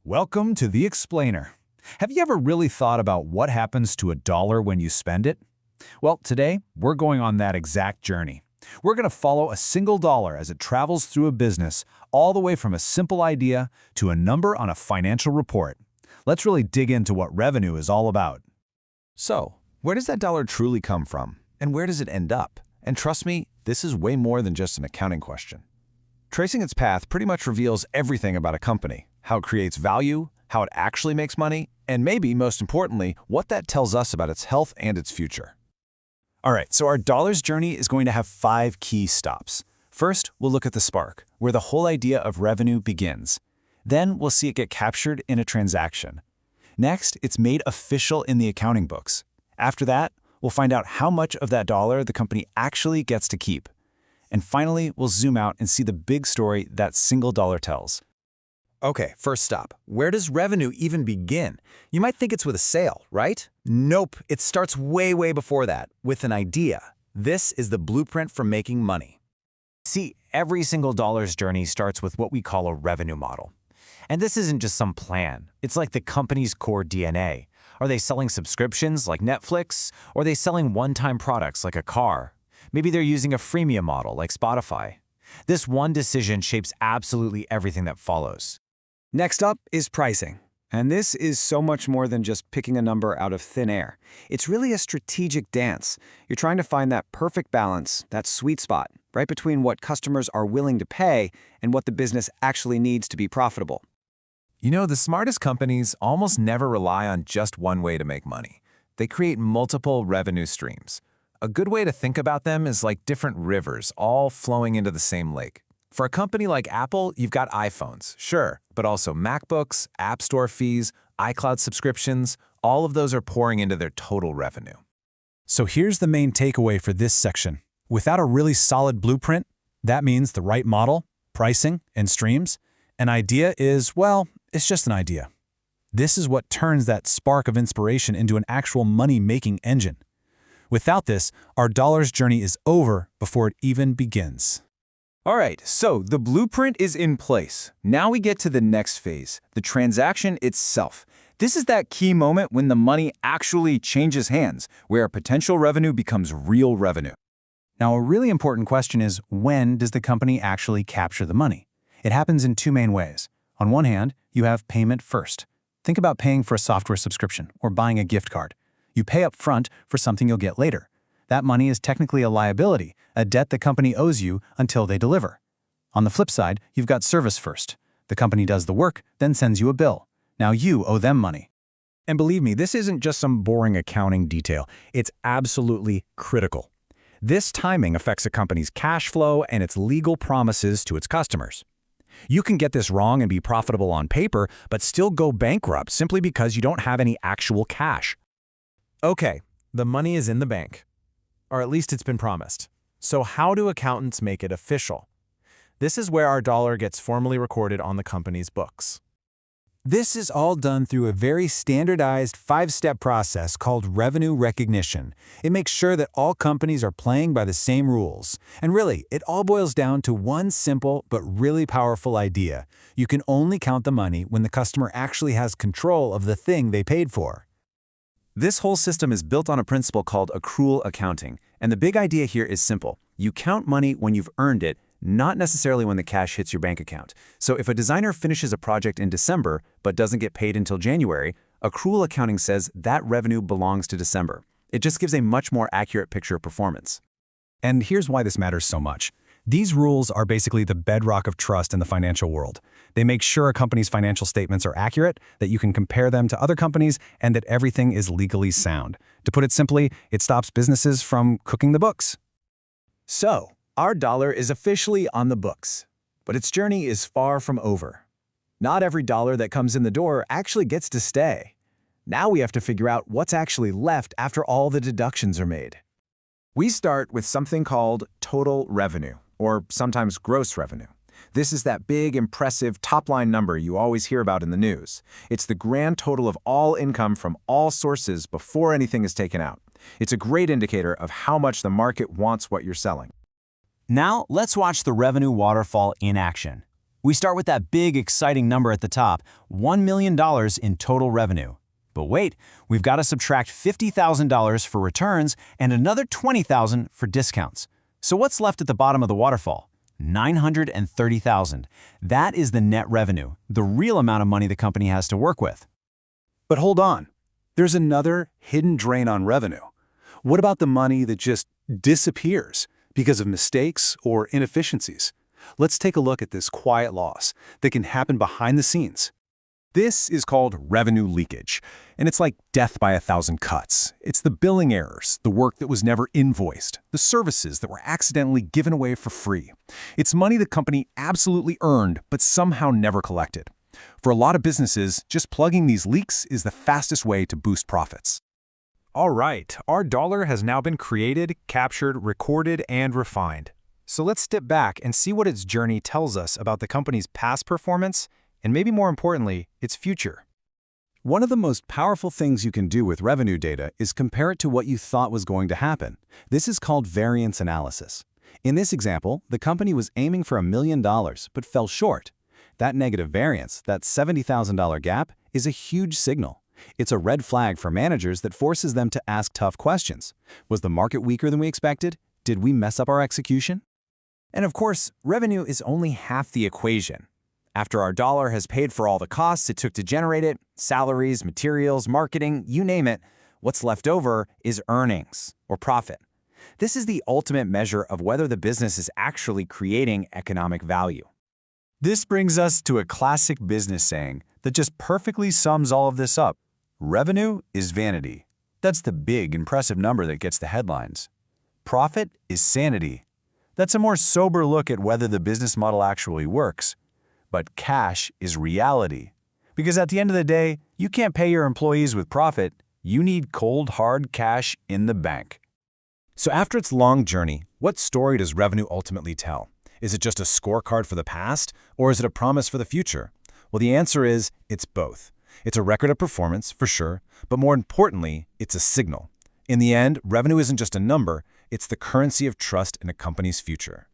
Welcome to The Explainer. Have you ever really thought about what happens to a dollar when you spend it? Well, today, we're going on that exact journey. We're going to follow a single dollar as it travels through a business, all the way from a simple idea to a number on a financial report. Let's really dig into what revenue is all about. So, where does that dollar truly come from? And where does it end up? And trust me, this is way more than just an accounting question. Tracing its path pretty much reveals everything about a company, how it creates value, how it actually makes money, and maybe, most importantly, what that tells us about its health and its future. All right, so our dollar's journey is going to have 5 key stops. First, we'll look at the spark, where the whole idea of revenue begins. Then we'll see it get captured in a transaction. Next, it's made official in the accounting books. After that, we'll find out how much of that dollar the company actually gets to keep. And finally, we'll zoom out and see the big story that single dollar tells. Okay, first stop. Where does revenue even begin? You might think it's with a sale, right? Nope, it starts way before that, with an idea. This is the blueprint for making money. See, every single dollar's journey starts with what we call a revenue model. And this isn't just some plan. It's like the company's core DNA. Are they selling subscriptions like Netflix? Or are they selling one-time products like a car? Maybe they're using a freemium model like Spotify. This one decision shapes absolutely everything that follows. Next up is pricing. And this is so much more than just picking a number out of thin air. It's really a strategic dance. You're trying to find that perfect balance, that sweet spot, right between what customers are willing to pay and what the business actually needs to be profitable. You know, the smartest companies almost never rely on just one way to make money. They create multiple revenue streams. A good way to think about them is like different rivers all flowing into the same lake. For a company like Apple, you've got iPhones, sure, but also MacBooks, App Store fees, iCloud subscriptions, all of those are pouring into their total revenue. So here's the main takeaway for this section. Without a really solid blueprint, that means the right model, pricing, and streams, an idea is, well, it's just an idea. This is what turns that spark of inspiration into an actual money-making engine. Without this, our dollar's journey is over before it even begins. All right, so the blueprint is in place. Now we get to the next phase, the transaction itself. This is that key moment when the money actually changes hands, where potential revenue becomes real revenue. Now, a really important question is, when does the company actually capture the money? It happens in 2 main ways. On one hand, you have payment first. Think about paying for a software subscription or buying a gift card. You pay up front for something you'll get later. That money is technically a liability, a debt the company owes you until they deliver. On the flip side, you've got service first. The company does the work, then sends you a bill. Now you owe them money. And believe me, this isn't just some boring accounting detail. It's absolutely critical. This timing affects a company's cash flow and its legal promises to its customers. You can get this wrong and be profitable on paper, but still go bankrupt simply because you don't have any actual cash. Okay, the money is in the bank. Or at least it's been promised. So how do accountants make it official? This is where our dollar gets formally recorded on the company's books. This is all done through a very standardized 5-step process called revenue recognition. It makes sure that all companies are playing by the same rules. And really, it all boils down to one simple but really powerful idea. You can only count the money when the customer actually has control of the thing they paid for. This whole system is built on a principle called accrual accounting, and the big idea here is simple. You count money when you've earned it, not necessarily when the cash hits your bank account. So if a designer finishes a project in December but doesn't get paid until January, accrual accounting says that revenue belongs to December. It just gives a much more accurate picture of performance. And here's why this matters so much. These rules are basically the bedrock of trust in the financial world. They make sure a company's financial statements are accurate, that you can compare them to other companies, and that everything is legally sound. To put it simply, it stops businesses from cooking the books. So, our dollar is officially on the books, but its journey is far from over. Not every dollar that comes in the door actually gets to stay. Now we have to figure out what's actually left after all the deductions are made. We start with something called total revenue, or sometimes gross revenue. This is that big, impressive top-line number you always hear about in the news. It's the grand total of all income from all sources before anything is taken out. It's a great indicator of how much the market wants what you're selling. Now, let's watch the revenue waterfall in action. We start with that big, exciting number at the top, $1 million in total revenue. But wait, we've got to subtract $50,000 for returns and another $20,000 for discounts. So what's left at the bottom of the waterfall? $930,000. That is the net revenue, the real amount of money the company has to work with. But hold on. There's another hidden drain on revenue. What about the money that just disappears because of mistakes or inefficiencies? Let's take a look at this quiet loss that can happen behind the scenes. This is called revenue leakage, and it's like death by 1,000 cuts. It's the billing errors, the work that was never invoiced, the services that were accidentally given away for free. It's money the company absolutely earned but somehow never collected. For a lot of businesses, just plugging these leaks is the fastest way to boost profits. All right, our dollar has now been created, captured, recorded, and refined. So let's step back and see what its journey tells us about the company's past performance and maybe more importantly, its future. One of the most powerful things you can do with revenue data is compare it to what you thought was going to happen. This is called variance analysis. In this example, the company was aiming for $1 million but fell short. That negative variance, that $70,000 gap, is a huge signal. It's a red flag for managers that forces them to ask tough questions. Was the market weaker than we expected? Did we mess up our execution? And of course, revenue is only half the equation. After our dollar has paid for all the costs it took to generate it, salaries, materials, marketing, you name it, what's left over is earnings, or profit. This is the ultimate measure of whether the business is actually creating economic value. This brings us to a classic business saying that just perfectly sums all of this up. Revenue is vanity. That's the big, impressive number that gets the headlines. Profit is sanity. That's a more sober look at whether the business model actually works. But cash is reality. Because at the end of the day, you can't pay your employees with profit. You need cold, hard cash in the bank. So after its long journey, what story does revenue ultimately tell? Is it just a scorecard for the past, or is it a promise for the future? Well, the answer is it's both. It's a record of performance, for sure, but more importantly, it's a signal. In the end, revenue isn't just a number, it's the currency of trust in a company's future.